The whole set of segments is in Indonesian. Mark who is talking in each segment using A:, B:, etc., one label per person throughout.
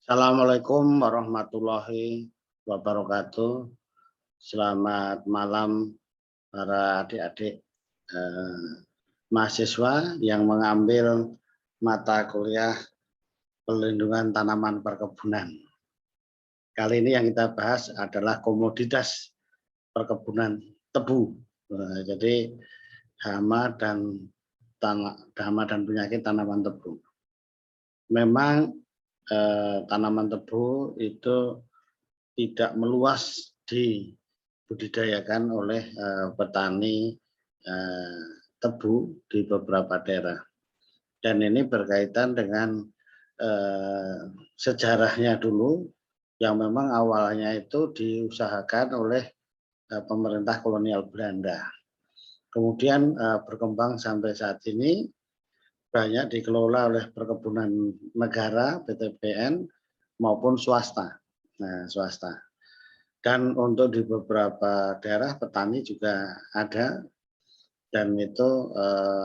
A: Assalamualaikum warahmatullahi wabarakatuh. Selamat malam para adik-adik mahasiswa yang mengambil mata kuliah pelindungan tanaman perkebunan. Kali ini yang kita bahas adalah komoditas perkebunan tebu. Jadi hama dan penyakit tanaman tebu. Memang tanaman tebu itu tidak meluas dibudidayakan oleh petani tebu di beberapa daerah, dan ini berkaitan dengan sejarahnya dulu yang memang awalnya itu diusahakan oleh pemerintah kolonial Belanda, kemudian berkembang sampai saat ini banyak dikelola oleh perkebunan negara (PTBN) maupun swasta. Swasta. Dan untuk di beberapa daerah petani juga ada, dan itu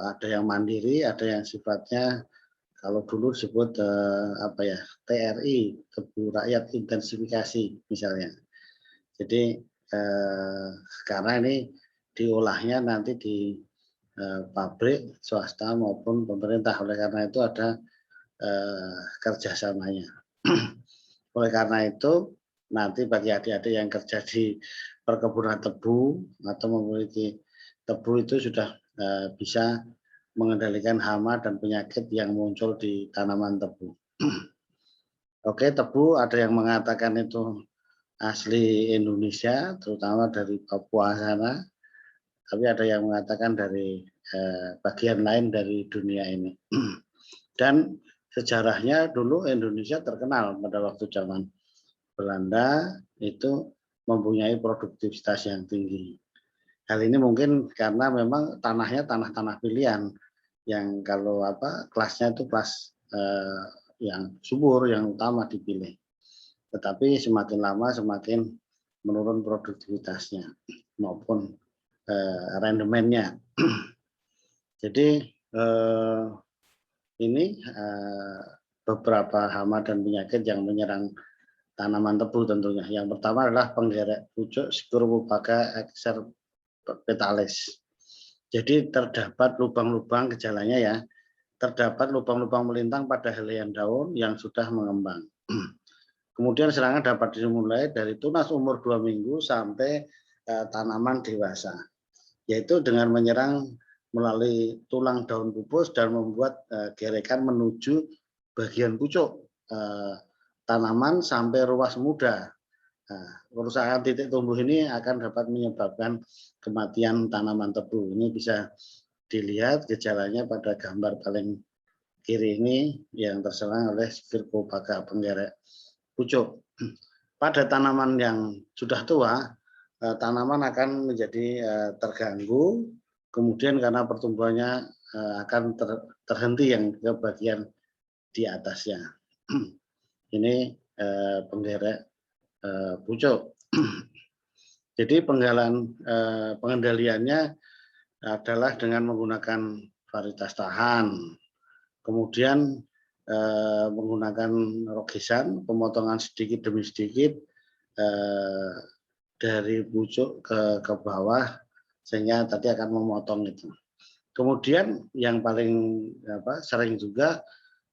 A: ada yang mandiri, ada yang sifatnya kalau dulu disebut TRI, tebu rakyat intensifikasi misalnya. Jadi karena ini diolahnya nanti di pabrik swasta maupun pemerintah, oleh karena itu ada kerjasamanya. Oleh karena itu nanti bagi adik-adik yang kerja di perkebunan tebu atau memiliki tebu itu sudah bisa mengendalikan hama dan penyakit yang muncul di tanaman tebu. Oke, tebu ada yang mengatakan itu asli Indonesia, terutama dari Papua sana, tapi ada yang mengatakan dari bagian lain dari dunia ini. Dan sejarahnya dulu Indonesia terkenal pada waktu zaman Belanda itu mempunyai produktivitas yang tinggi. Hal ini mungkin karena memang tanahnya tanah-tanah pilihan yang kalau kelasnya itu kelas yang subur, yang utama dipilih. Tetapi semakin lama semakin menurun produktivitasnya maupun rendemennya. Jadi ini beberapa hama dan penyakit yang menyerang tanaman tebu tentunya. Yang pertama adalah penggerek pucuk Scirocophaga exserpitalis. Jadi terdapat lubang-lubang, gejalanya ya, terdapat lubang-lubang melintang pada helaian daun yang sudah mengembang. Kemudian serangan dapat dimulai dari tunas umur 2 minggu sampai tanaman dewasa, yaitu dengan menyerang melalui tulang daun pupus dan membuat gerekan menuju bagian pucuk tanaman sampai ruas muda. Kerusakan titik tumbuh ini akan dapat menyebabkan kematian tanaman tebu. Ini bisa dilihat gejalanya pada gambar paling kiri ini yang terserang oleh Scirocophaga, penggerek pucuk. Pada tanaman yang sudah tua, tanaman akan menjadi terganggu, kemudian karena pertumbuhannya akan terhenti yang ke bagian di atasnya. Ini penggerek pucuk. Jadi pengendaliannya adalah dengan menggunakan varietas tahan, kemudian menggunakan rogisan, pemotongan sedikit demi sedikit dari pucuk ke bawah, sehingga tadi akan memotong itu. Kemudian yang paling sering juga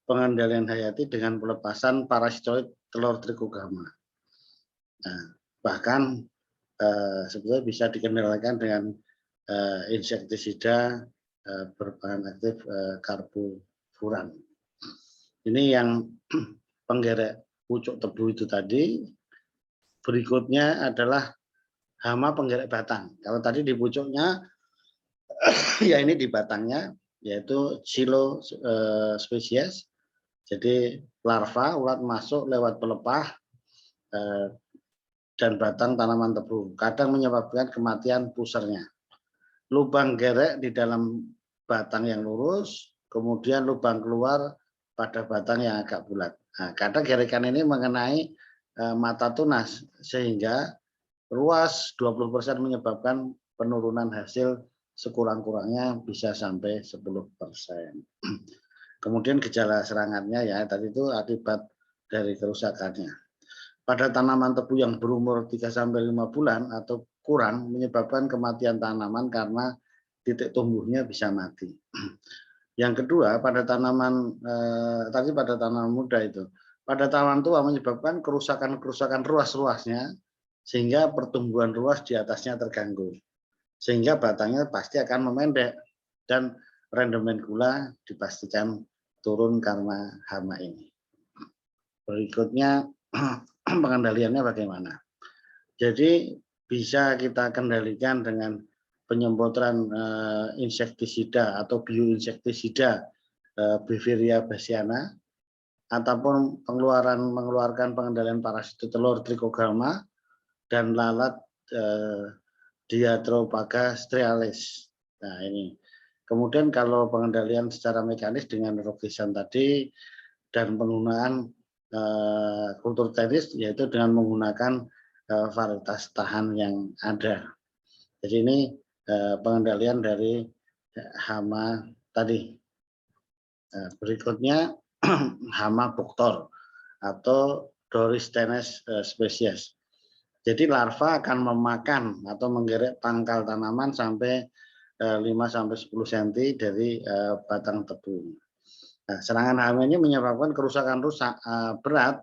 A: pengendalian hayati dengan pelepasan parasitoid telur trikogama. Nah, bahkan sebetulnya bisa dikendalikan dengan insektisida berbahan aktif karbofuran. Ini yang penggerek pucuk tebu itu tadi. Berikutnya adalah hama penggerek batang. Kalau tadi di pucuknya, ya ini di batangnya, yaitu Xylo spesies. Jadi larva ulat masuk lewat pelepah dan batang tanaman tebu. Kadang menyebabkan kematian pusernya. Lubang gerek di dalam batang yang lurus, kemudian lubang keluar pada batang yang agak bulat. Nah, kadang gerekan ini mengenai mata tunas sehingga luas 20% menyebabkan penurunan hasil sekurang-kurangnya bisa sampai 10%. Kemudian gejala serangannya ya tadi itu akibat dari kerusakannya. Pada tanaman tebu yang berumur 3-5 bulan atau kurang menyebabkan kematian tanaman karena titik tumbuhnya bisa mati. Yang kedua, pada tanaman tadi pada tanaman muda itu, pada tanaman tua menyebabkan kerusakan ruas-ruasnya sehingga pertumbuhan ruas di atasnya terganggu. Sehingga batangnya pasti akan memendek dan rendemen gula dipastikan turun karena hama ini. Berikutnya pengendaliannya bagaimana? Jadi bisa kita kendalikan dengan penyemprotan insektisida atau bioinsektisida Beviria bassiana ataupun mengeluarkan pengendalian parasita telur Trichogramma dan lalat Diatropaga strialis. Nah ini. Kemudian kalau pengendalian secara mekanis dengan rogisan tadi dan penggunaan kultur teknis yaitu dengan menggunakan varietas tahan yang ada. Jadi ini pengendalian dari hama tadi. Berikutnya hama boktor atau Doristhenes spesies. Jadi larva akan memakan atau menggerek pangkal tanaman sampai 5-10 cm dari batang tebu. Nah, serangan hama ini menyebabkan kerusakan berat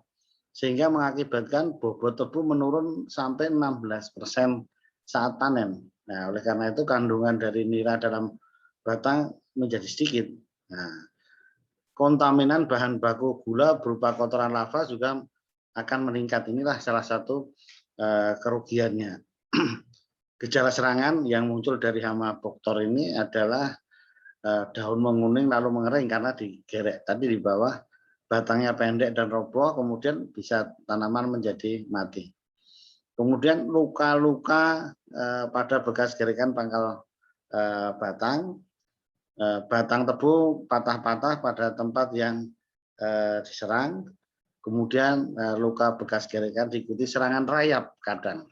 A: sehingga mengakibatkan bobot tebu menurun sampai 16% saat panen. Nah, oleh karena itu kandungan dari nira dalam batang menjadi sedikit. Nah, kontaminan bahan baku gula berupa kotoran larva juga akan meningkat. Inilah salah satu kerugiannya. Gejala serangan yang muncul dari hama boktor ini adalah daun menguning lalu mengering karena digerek tadi di bawah, batangnya pendek dan roboh, kemudian bisa tanaman menjadi mati. Kemudian luka-luka pada bekas gerekan pangkal batang, batang tebu patah-patah pada tempat yang diserang, kemudian luka bekas gerekan diikuti serangan rayap kadang.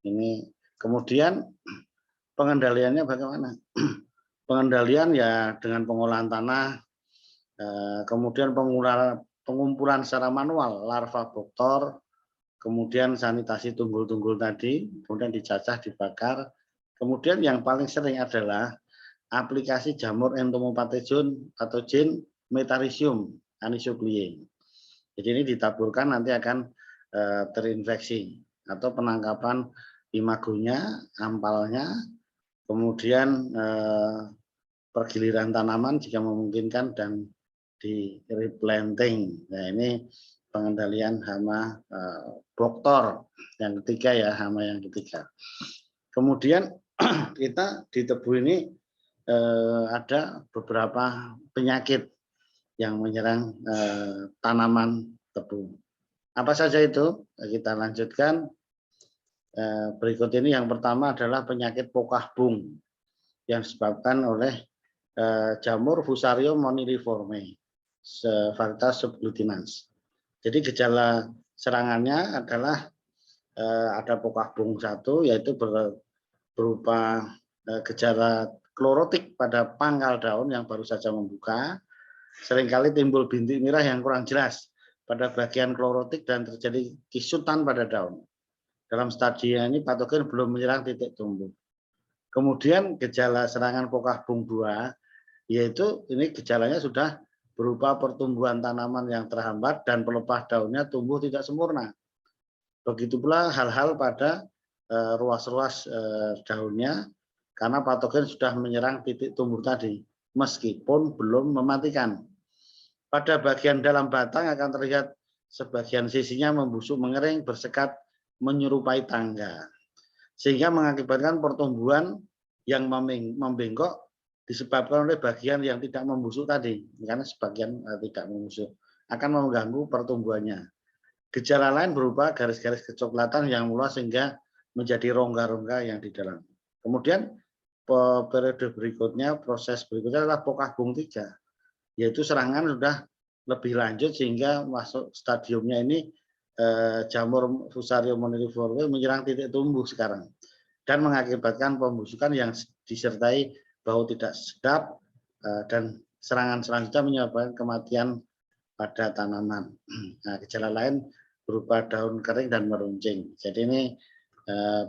A: Ini kemudian pengendaliannya bagaimana? Pengendalian ya dengan pengolahan tanah, kemudian pengumpulan secara manual larva boktor, kemudian sanitasi tunggul-tunggul tadi, kemudian dicacah, dibakar. Kemudian yang paling sering adalah aplikasi jamur entomopatogen Metarhizium anisoglycae. Jadi ini ditaburkan nanti akan terinfeksi atau penangkapan imagonya, ampalnya, kemudian pergiliran tanaman jika memungkinkan dan di replanting. Nah ini pengendalian hama boktor yang ketiga ya, hama yang ketiga. Kemudian kita di tebu ini ada beberapa penyakit yang menyerang tanaman tebu. Apa saja itu? Kita lanjutkan. Berikut ini yang pertama adalah penyakit pokah bung yang disebabkan oleh jamur Fusarium moniliforme, varietas subglutinans. Jadi gejala serangannya adalah ada pokah bung 1 yaitu berupa gejala klorotik pada pangkal daun yang baru saja membuka, seringkali timbul bintik merah yang kurang jelas pada bagian klorotik dan terjadi kisutan pada daun. Dalam stadium ini patogen belum menyerang titik tumbuh. Kemudian gejala serangan pokah bung 2 yaitu ini gejalanya sudah berupa pertumbuhan tanaman yang terhambat dan pelepah daunnya tumbuh tidak sempurna. Begitu pula hal-hal pada ruas-ruas daunnya karena patogen sudah menyerang titik tumbuh tadi meskipun belum mematikan. Pada bagian dalam batang akan terlihat sebagian sisinya membusuk, mengering, bersekat, menyerupai tangga, sehingga mengakibatkan pertumbuhan yang membengkok disebabkan oleh bagian yang tidak membusuk tadi, karena sebagian tidak membusuk akan mengganggu pertumbuhannya. Gejala lain berupa garis-garis kecoklatan yang meluas sehingga menjadi rongga-rongga yang di dalam. Kemudian periode berikutnya, proses berikutnya adalah pokah bung 3, yaitu serangan sudah lebih lanjut sehingga masuk stadiumnya ini jamur Fusarium moniliforme menyerang titik tumbuh sekarang dan mengakibatkan pembusukan yang disertai bau tidak sedap dan serangan selanjutnya menyebabkan kematian pada tanaman. Nah, gejala lain berupa daun kering dan meruncing. Jadi ini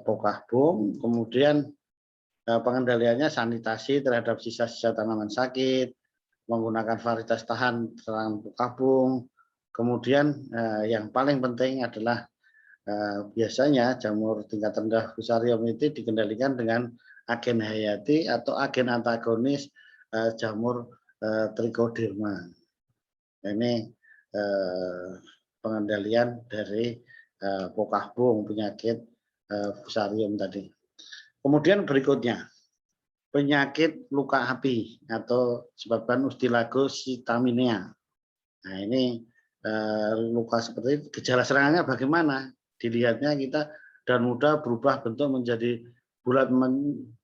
A: pokah bung, kemudian pengendaliannya sanitasi terhadap sisa-sisa tanaman sakit, menggunakan varietas tahan serangan pokah bung. Kemudian yang paling penting adalah biasanya jamur tingkat rendah Fusarium itu dikendalikan dengan agen hayati atau agen antagonis jamur Trichoderma. Ini pengendalian dari pokah bung penyakit Fusarium tadi. Kemudian berikutnya penyakit luka api atau disebabkan Ustilagositaminea. Nah ini luka seperti itu, gejala serangannya bagaimana? Dilihatnya kita daun muda berubah bentuk menjadi bulat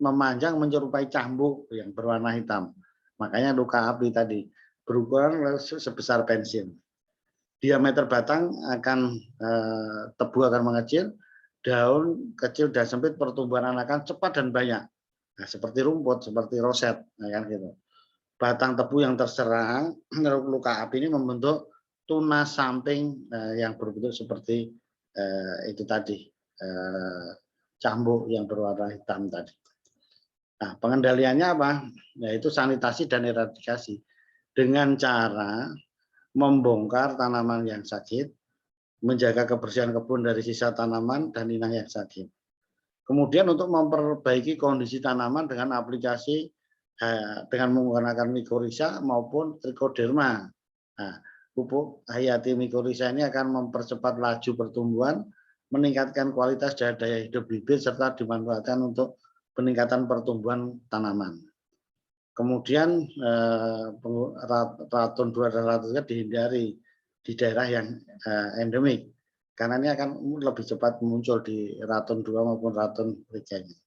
A: memanjang menyerupai cambuk yang berwarna hitam. Makanya luka api tadi berukuran sebesar pensil. Diameter batang akan tebu akan mengecil, daun kecil dan sempit, pertumbuhan anakan cepat dan banyak. Nah, seperti rumput, seperti roset, nah, kan gitu. Batang tebu yang terserang luka api ini membentuk tunas samping yang berbentuk seperti itu tadi, cambuk yang berwarna hitam tadi. Nah, pengendaliannya apa? Yaitu sanitasi dan eradikasi dengan cara membongkar tanaman yang sakit, menjaga kebersihan kebun dari sisa tanaman dan inang yang sakit. Kemudian untuk memperbaiki kondisi tanaman dengan aplikasi dengan menggunakan microrhiza maupun trichoderma. Nah, pupuk hayati microrhiza ini akan mempercepat laju pertumbuhan, meningkatkan kualitas dan daya hidup bibit serta dimanfaatkan untuk peningkatan pertumbuhan tanaman. Kemudian ratun 200 dihindari di daerah yang endemik, karena ini akan lebih cepat muncul di ratun 2 maupun ratun berikutnya.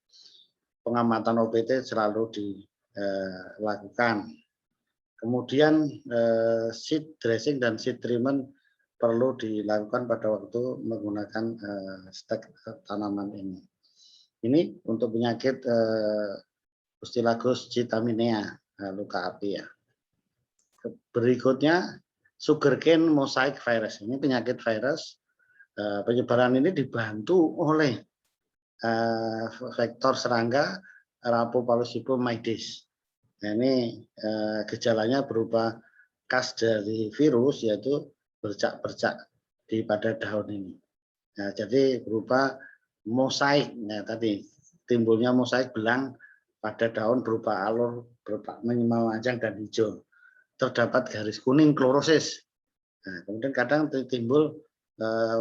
A: Pengamatan OPT selalu dilakukan. Kemudian seed dressing dan seed treatment perlu dilakukan pada waktu menggunakan stek tanaman ini. Ini untuk penyakit Ustilagositaminea, luka api ya. Berikutnya sugarcane mosaic virus. Ini penyakit virus. Penyebaran ini dibantu oleh vektor serangga Rhapopallocypum aedes. Nah, ini gejalanya berupa khas dari virus, yaitu bercak-bercak pada daun ini. Nah, jadi berupa mosaik. Nah, tadi timbulnya mosaik belang pada daun berupa alur memanjang dan hijau. Terdapat garis kuning klorosis. Nah, kemudian kadang timbul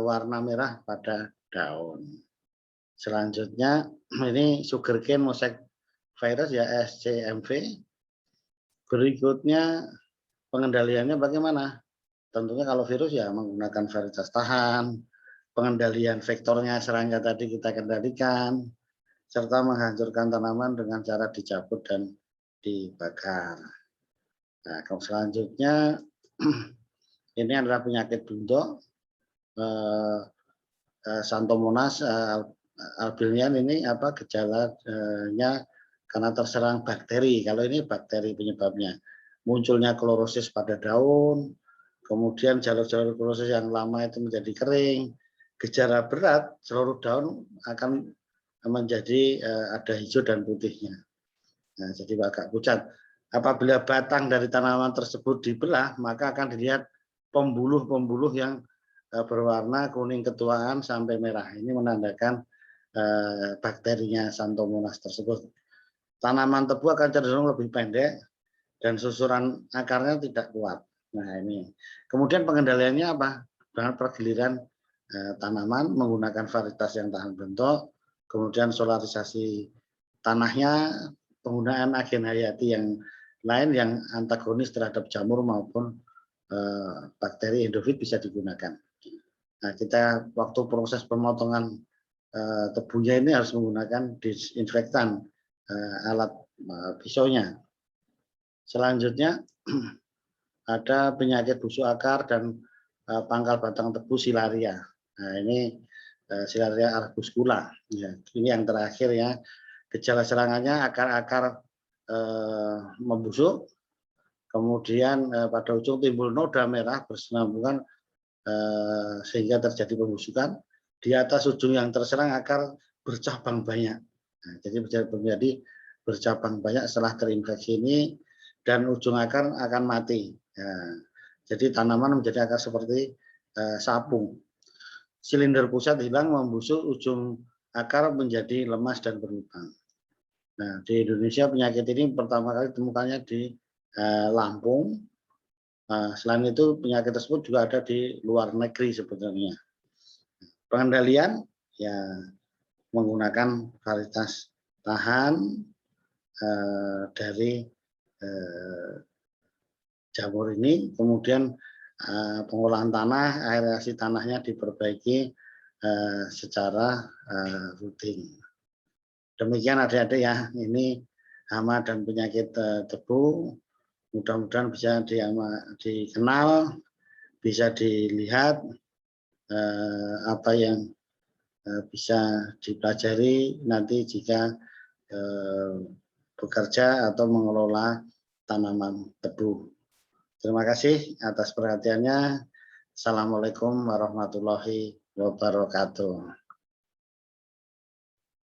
A: warna merah pada daun. Selanjutnya ini sugarcane mosaic virus ya, SCMV. Berikutnya pengendaliannya bagaimana? Tentunya kalau virus ya menggunakan varietas tahan, pengendalian vektornya serangga tadi kita kendalikan, serta menghancurkan tanaman dengan cara dicabut dan dibakar. Nah, selanjutnya ini adalah penyakit bundo, Xanthomonas albinian. Ini apa gejalanya? Karena terserang bakteri. Kalau ini bakteri penyebabnya, munculnya klorosis pada daun, kemudian jalur-jalur klorosis yang lama itu menjadi kering. Gejala berat, seluruh daun akan menjadi ada hijau dan putihnya. Nah, jadi agak pucat. Apabila batang dari tanaman tersebut dibelah, maka akan dilihat pembuluh-pembuluh yang berwarna kuning ketuaan sampai merah. Ini menandakan bakterinya Xanthomonas tersebut. Tanaman tebu akan cenderung lebih pendek dan susuran akarnya tidak kuat. Nah, ini. Kemudian pengendaliannya apa? Dengan pergiliran tanaman menggunakan varietas yang tahan bentuk, kemudian solarisasi tanahnya, penggunaan agen hayati yang lain yang antagonis terhadap jamur maupun bakteri endofit bisa digunakan. Nah, kita waktu proses pemotongan tebunya ini harus menggunakan disinfektan, alat pisaunya. Selanjutnya ada penyakit busuk akar dan pangkal batang tebu silaria. Nah, ini silaria arbuscula. Ya, ini yang terakhir ya. Gejala serangannya akar-akar membusuk, kemudian pada ujung timbul noda merah bersenambungan sehingga terjadi pembusukan. Di atas ujung yang terserang akar bercabang banyak. Nah, jadi menjadi bercabang banyak setelah terinfeksi ini, dan ujung akar akan mati. Nah, jadi tanaman menjadi akar seperti sapung. Silinder pusat hilang, membusuk, ujung akar menjadi lemas dan berlubang. Nah, di Indonesia penyakit ini pertama kali ditemukannya di Lampung. Selain itu penyakit tersebut juga ada di luar negeri sebenarnya. Pengendalian ya menggunakan varietas tahan dari jamur ini, kemudian pengolahan tanah, aerasi tanahnya diperbaiki secara rutin. Demikian adik-adik ya, ini hama dan penyakit tebu. Mudah-mudahan bisa dikenal, bisa dilihat apa yang bisa dipelajari nanti jika bekerja atau mengelola tanaman tebu. Terima kasih atas perhatiannya. Assalamualaikum warahmatullahi wabarakatuh.